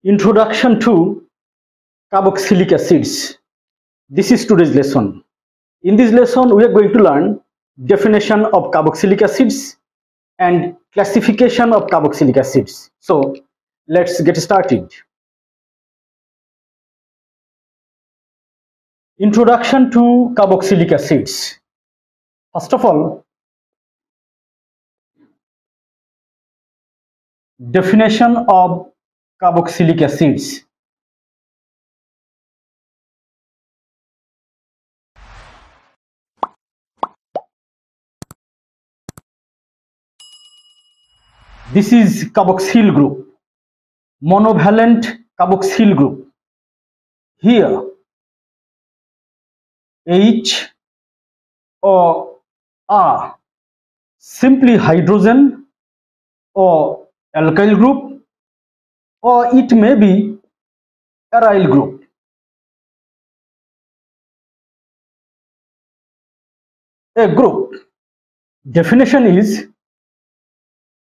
Introduction to carboxylic acids. This is today's lesson. In this lesson, we are going to learn definition of carboxylic acids and classification of carboxylic acids. So let's get started. Introduction to carboxylic acids. First of all, definition of carboxylic acids. This is carboxyl group, monovalent carboxyl group. Here, H or R simply hydrogen or alkyl group, or it may be aryl group. A group definition is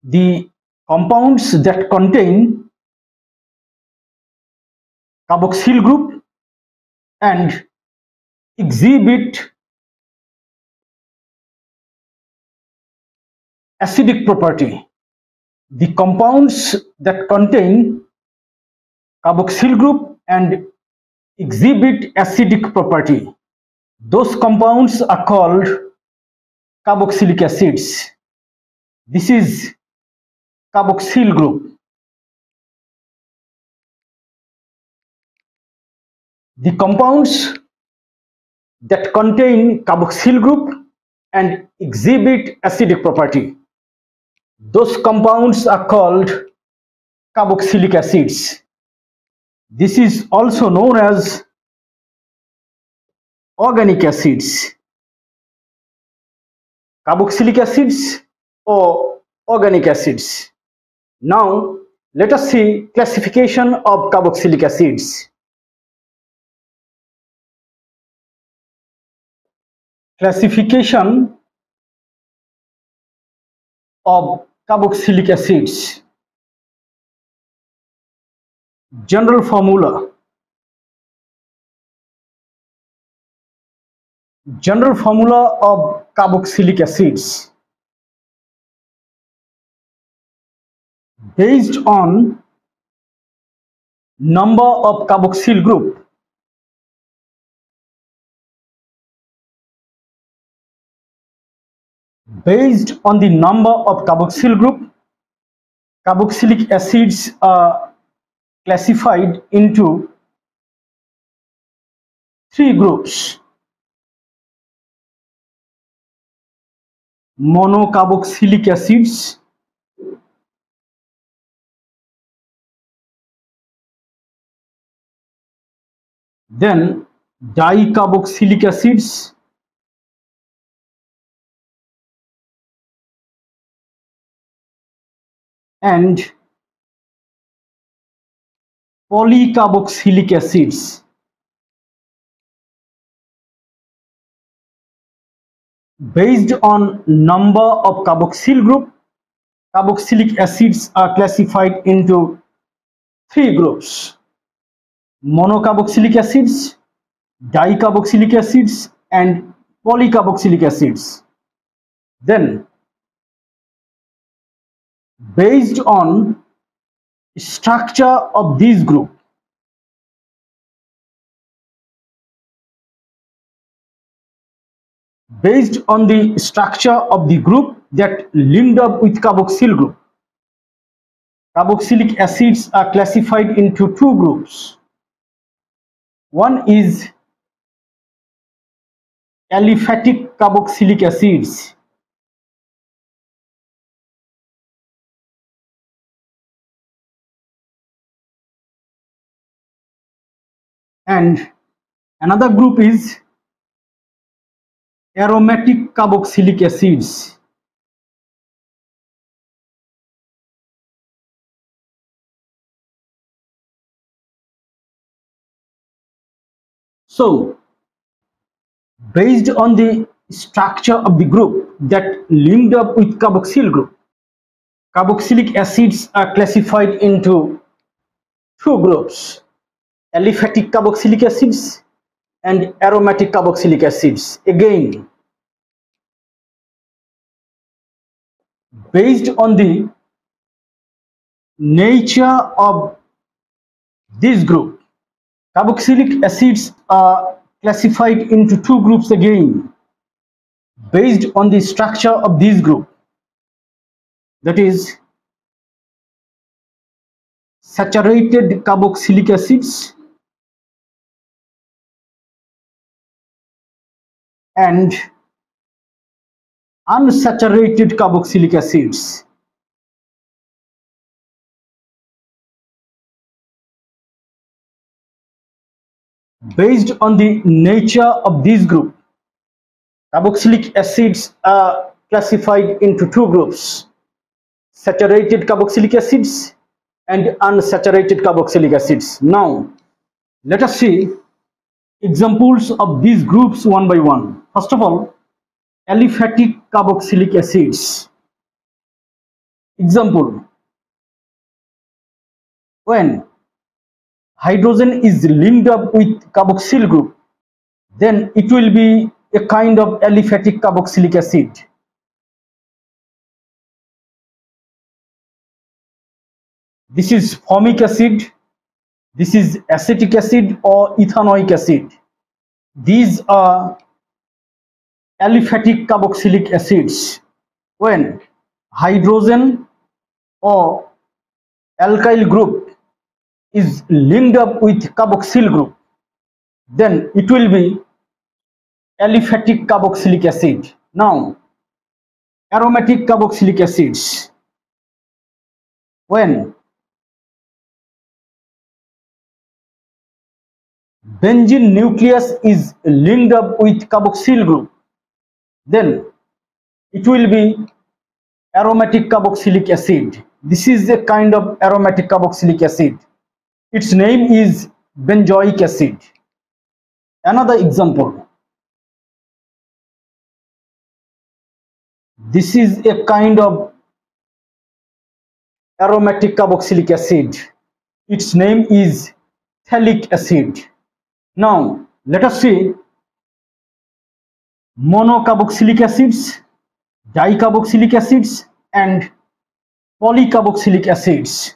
the compounds that contain carboxyl group and exhibit acidic property. The compounds that contain carboxyl group and exhibit acidic property, those compounds are called carboxylic acids. This is carboxyl group. The compounds that contain carboxyl group and exhibit acidic property, those compounds are called carboxylic acids. This is also known as organic acids. Carboxylic acids or organic acids. Now let us see classification of carboxylic acids. Classification of carboxylic acids. General formula. General formula of carboxylic acids. Based on number of carboxyl group, based on the number of carboxyl group, carboxylic acids are classified into three groups: monocarboxylic acids, then dicarboxylic acids, and polycarboxylic acids. Based on number of carboxyl group, carboxylic acids are classified into three groups: monocarboxylic acids, dicarboxylic acids, and polycarboxylic acids. Then, based on structure of this group, based on the structure of the group that linked up with carboxyl group, carboxylic acids are classified into two groups. One is aliphatic carboxylic acids, and another group is aromatic carboxylic acids. So, based on the structure of the group that linked up with carboxyl group, carboxylic acids are classified into two groups: aliphatic carboxylic acids and aromatic carboxylic acids. Again, based on the nature of this group, carboxylic acids are classified into two groups again, based on the structure of this group, that is saturated carboxylic acids and unsaturated carboxylic acids. Based on the nature of this group, carboxylic acids are classified into two groups: saturated carboxylic acids and unsaturated carboxylic acids. Now, let us see examples of these groups one by one. First of all, aliphatic carboxylic acids. Example: when hydrogen is linked up with carboxyl group, then it will be a kind of aliphatic carboxylic acid. This is formic acid, this is acetic acid or ethanoic acid. These are aliphatic carboxylic acids. When hydrogen or alkyl group is linked up with carboxyl group, then it will be aliphatic carboxylic acid. Now, aromatic carboxylic acids. When benzene nucleus is linked up with carboxyl group, then it will be aromatic carboxylic acid. This is a kind of aromatic carboxylic acid. Its name is benzoic acid. Another example. This is a kind of aromatic carboxylic acid. Its name is phthalic acid. Now, let us see monocarboxylic acids, dicarboxylic acids and polycarboxylic acids.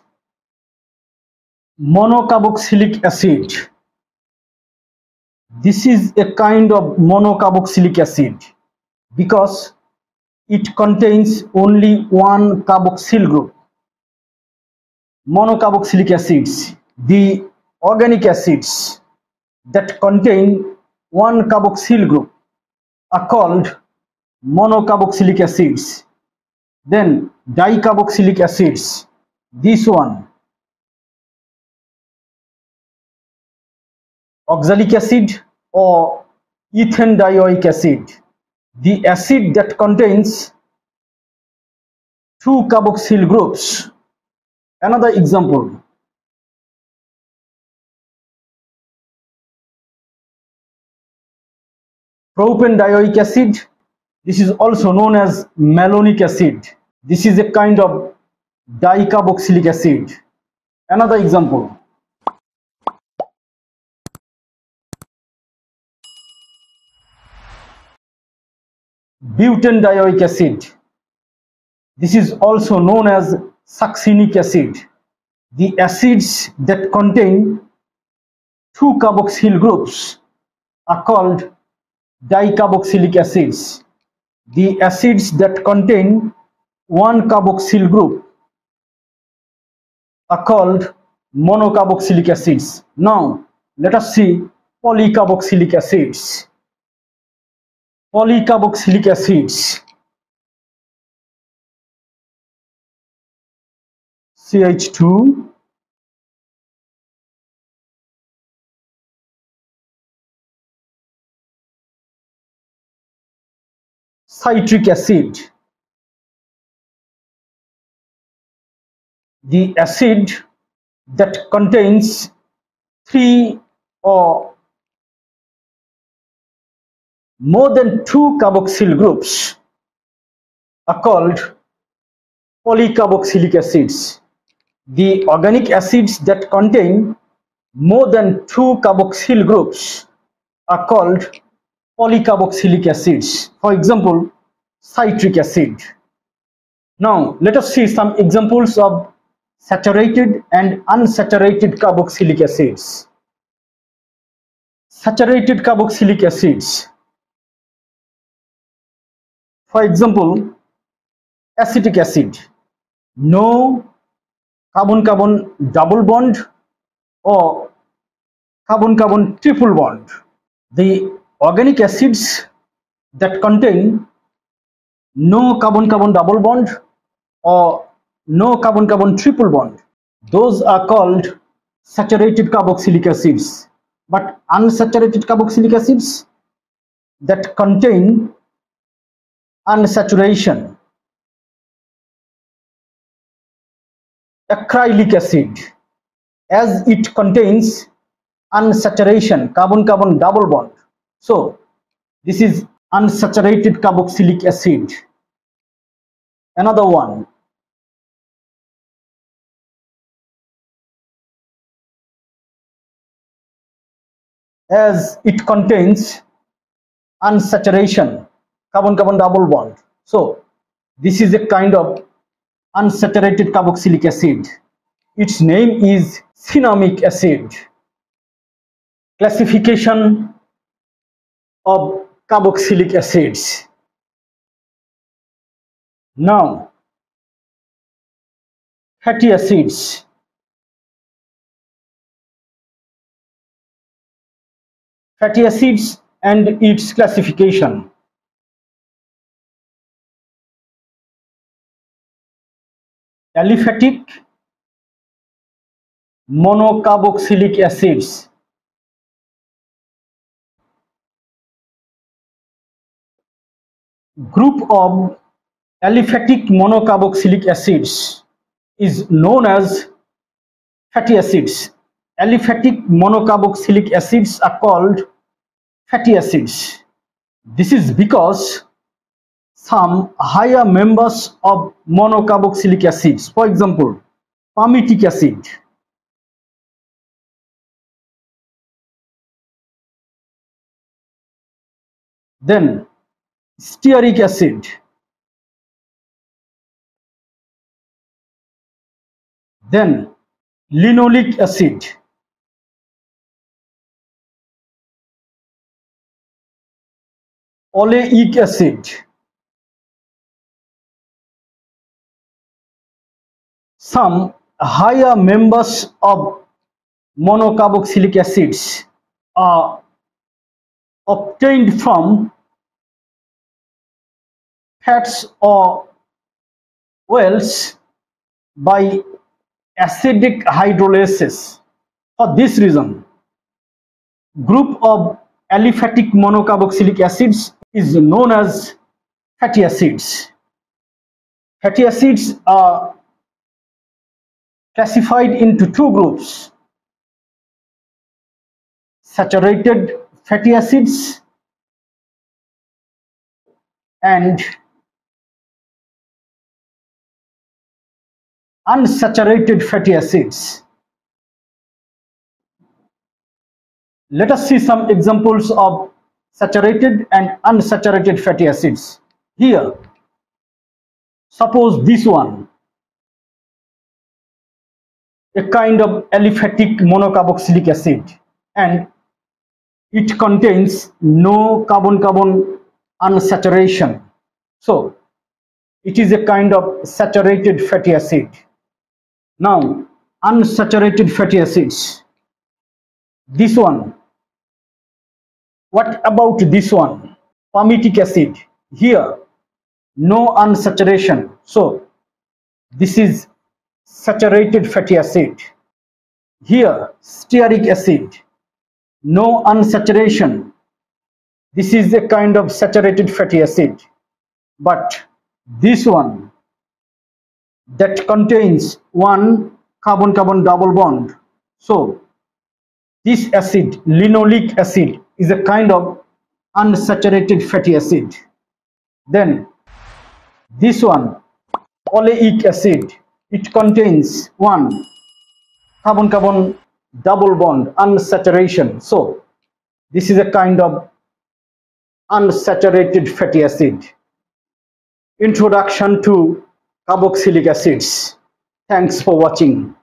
Monocarboxylic acid. This is a kind of monocarboxylic acid because it contains only one carboxyl group. Monocarboxylic acids, the organic acids that contain one carboxyl group, are called monocarboxylic acids. Then dicarboxylic acids, this one, oxalic acid or ethanedioic acid, the acid that contains two carboxyl groups. Another example, propanedioic acid. This is also known as malonic acid. This is a kind of dicarboxylic acid. Another example, butanedioic acid. This is also known as succinic acid. The acids that contain two carboxyl groups are called dicarboxylic acids. The acids that contain one carboxyl group are called monocarboxylic acids. Now, let us see polycarboxylic acids. Polycarboxylic acids, CH2, citric acid. The acid that contains three or more than two carboxyl groups are called polycarboxylic acids. The organic acids that contain more than two carboxyl groups are called polycarboxylic acids. For example, citric acid. Now, let us see some examples of saturated and unsaturated carboxylic acids. Saturated carboxylic acids. For example, acetic acid. No carbon-carbon double bond or carbon-carbon triple bond. The organic acids that contain no carbon-carbon double bond or no carbon-carbon triple bond, those are called saturated carboxylic acids. But unsaturated carboxylic acids that contain unsaturation. Acrylic acid, as it contains unsaturation, carbon-carbon double bond. So this is unsaturated carboxylic acid. Another one, as it contains unsaturation, carbon-carbon double bond. So this is a kind of unsaturated carboxylic acid. Its name is cinnamic acid. Classification of carboxylic acids. Now, fatty acids. Fatty acids and its classification. Aliphatic monocarboxylic acids. Group of aliphatic monocarboxylic acids is known as fatty acids. Aliphatic monocarboxylic acids are called fatty acids. This is because some higher members of monocarboxylic acids, for example, palmitic acid, then stearic acid, then linoleic acid, oleic acid, some higher members of monocarboxylic acids are obtained from fats or oils by acidic hydrolysis. For this reason, group of aliphatic monocarboxylic acids is known as fatty acids. Fatty acids are classified into two groups: saturated fatty acids and unsaturated fatty acids. Let us see some examples of saturated and unsaturated fatty acids. Here, suppose this one, a kind of aliphatic monocarboxylic acid, and it contains no carbon-carbon unsaturation. So it is a kind of saturated fatty acid. Now, unsaturated fatty acids. This one. What about this one? Palmitic acid. Here, no unsaturation. So this is saturated fatty acid. Here, stearic acid. No unsaturation. This is a kind of saturated fatty acid. But this one, that contains one carbon-carbon double bond. So this acid, linoleic acid, is a kind of unsaturated fatty acid. Then this one, oleic acid, It contains one carbon-carbon double bond unsaturation. So this is a kind of unsaturated fatty acid. Introduction to carboxylic acids. Thanks for watching.